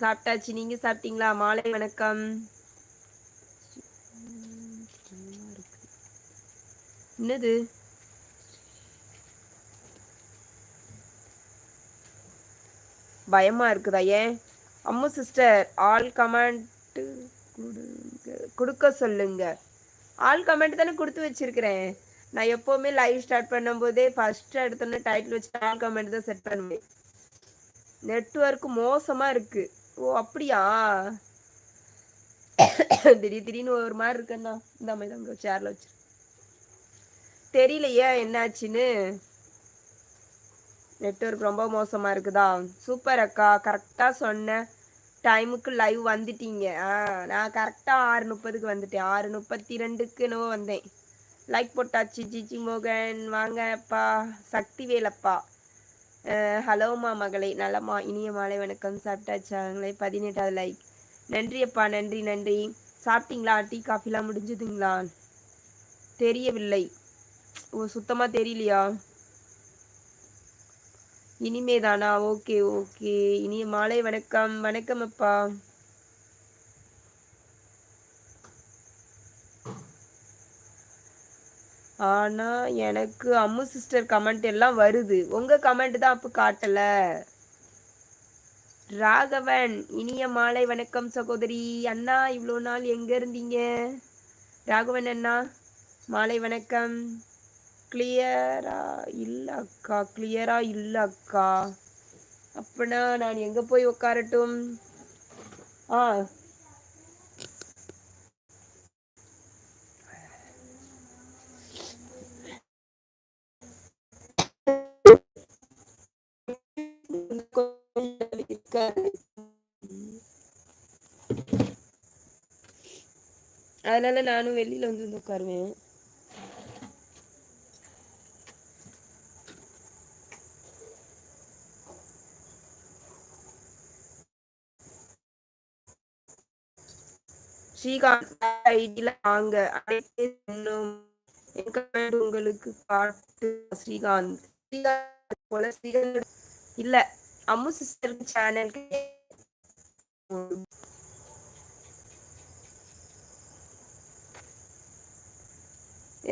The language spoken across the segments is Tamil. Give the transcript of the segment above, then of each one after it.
சாப்பிட்டாச்சு. நீங்க சாப்பிட்டீங்களா? மாலை வணக்கம். என்னது பயமா இருக்குதா? ஏன் அம்மு சிஸ்டர் ஆல் கமெண்ட் கொடுக்க சொல்லுங்க. ஆல் கமெண்ட் தானே கொடுத்து வச்சிருக்கிறேன். நான் எப்பவுமே லைவ் ஸ்டார்ட் பண்ணும்போதே ஃபர்ஸ்ட் எடுத்தோன்னே டைட்டில் வச்சு ஆல் கமெண்ட் தான் செட் பண்ணுவேன். நெட்வொர்க் மோசமா இருக்கு. ஓ அப்படியா? திடீர்னு ஒரு மாதிரி இருக்குன்னா இந்த மாதிரி தான் சேர்ல வச்சு தெரியலையே என்னாச்சுன்னு. நெட்வொர்க் ரொம்ப மோசமா இருக்குதா? சூப்பர் அக்கா, கரெக்டா சொன்ன டைமுக்கு லைவ் வந்துட்டீங்க. நான் கரெக்டா 6:30க்கு வந்துட்டேன். 6:32க்கு என்னவோ வந்தேன். லைக் போட்டாச்சு. ஜிஜி மோகன் வாங்கப்பா. சக்தி வேலப்பா ஹலோமா மகளே, நலமா? இனிய மாலை வணக்கம். சாப்பிட்டாச்சாங்களே? 18வது லைக். நன்றி அப்பா, நன்றி நன்றி. சாப்பிட்டீங்களா? டீ காஃபிலாம் முடிஞ்சதுங்களா? தெரியவில்லை. ஓ சுத்தமா தெரியலையா? இனிமேதானா? Okay okay. இனிய மாலை வணக்கம். வணக்கம் அப்பா. ஆனா எனக்கு அம்மு சிஸ்டர் கமெண்ட் எல்லாம் வருது. உங்க கமெண்ட் தான் அப்ப காட்டல. ராகவன் இனிய மாலை வணக்கம் சகோதரி. அண்ணா இவ்வளோ நாள் எங்க இருந்தீங்க? ராகவன் அண்ணா மாலை வணக்கம். கிளியரா இல்ல அக்கா, கிளியரா இல்ல அக்கா. அப்படின்னா நான் எங்க போய் உட்காரட்டும்? அதனால நானும் வெளியில வந்து உட்காருவேன். ஸ்ரீகாந்த் ஐடியில வாங்க உங்களுக்கு பாட்டு. ஸ்ரீகாந்த் போல ஸ்ரீகாந்த் இல்ல, அம்மு சிஸ்டர் சேனலுக்கு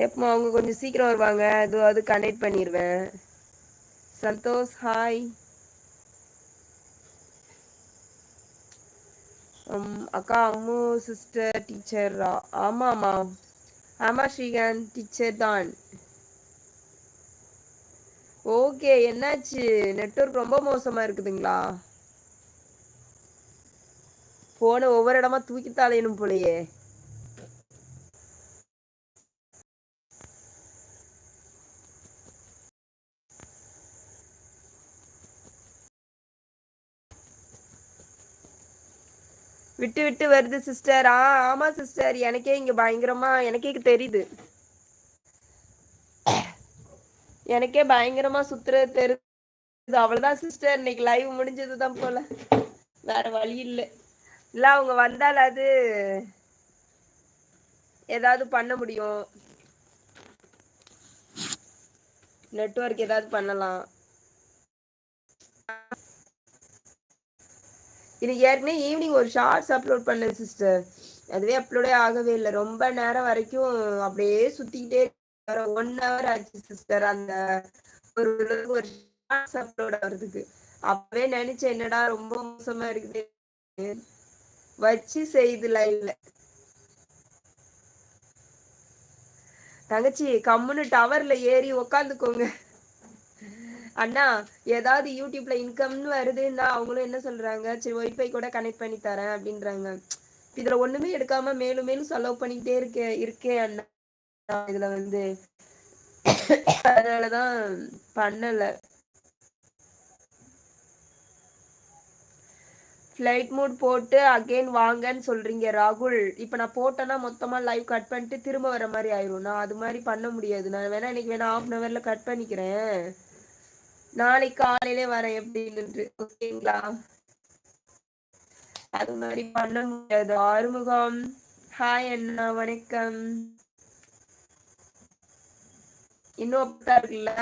எப்போ அவங்க கொஞ்சம் சீக்கிரம் வருவாங்க. அது கனெக்ட் பண்ணிடுவேன். சந்தோஷ் ஹாய். அக்கா அம்மு சிஸ்டர் டீச்சரா? ஆமாம்மா, ஆமா ஸ்ரீகாந்த் டீச்சர் தான். ஓகே, என்னாச்சு? நெட்வொர்க் ரொம்ப மோசமா இருக்குதுங்களா? போன ஒவ்வொரு இடமா தூக்கி தாளையணும் போலயே. விட்டு விட்டு வருது சிஸ்டர். ஆமா சிஸ்டர், எனக்கே இங்க பயங்கரமா எனக்கே தெரியுது. எனக்கே பயங்கரமா சுத்துறது தெரியுது. அவ்வளவுதான் சிஸ்டர், இன்னைக்கு லைவ் முடிஞ்சதுதான் போல. வேற வழி இல்லை. இல்ல அவங்க வந்தால் அது ஏதாவது பண்ண முடியும். நெட்வொர்க் ஏதாவது பண்ணலாம். இது ஏற்கனவே ஈவினிங் ஒரு ஷார்ட்ஸ் அப்லோட் பண்ணேன் சிஸ்டர். அதுவே அப்லோடே ஆகவே இல்லை. ரொம்ப நேரம் வரைக்கும் அப்படியே சுத்திக்கிட்டே 1 hour ஆச்சு சிஸ்டர். அந்த ஒரு ஷார்ட்ஸ் அப்லோட் ஆகிறதுக்கு அப்பவே நினைச்சேன், என்னடா ரொம்ப மோசமா இருக்குது வச்சு செய்து லைவ்ல. தங்கச்சி கம்முன்னு டவர்ல ஏறி உக்காந்துக்கோங்க. அண்ணா ஏதாவது யூடியூப்ல இன்கம்னு வருதுன்னா அவங்களும் என்ன சொல்றாங்க, சரி ஒய்ஃபை கூட கனெக்ட் பண்ணி தரேன் அப்படின்றாங்க. இதுல ஒண்ணுமே எடுக்காம மேலும் மேலும் செலவு பண்ணிக்கிட்டே இருக்கேன் அண்ணா இதுல வந்து. அதனாலதான் பண்ணல. ஃப்ளைட் மோட் போட்டு அகைன் வாங்கன்னு சொல்றீங்க ராகுல். இப்ப நான் போட்டேன்னா மொத்தமா லைவ் கட் பண்ணிட்டு திரும்ப வர மாதிரி ஆயிரும். நான் அது மாதிரி பண்ண முடியாது. நான் வேணா இன்னைக்கு வேணா 1/2 hourல கட் பண்ணிக்கிறேன். நாளைக்கு காலையிலே வரேன் எப்படின்னு. ஓகேங்களா? அது மாதிரி பண்ண முடியாது. ஆறுமுகம் ஹாய் அண்ணா வணக்கம். இன்னும் அப்படிதான் இருக்குல்ல?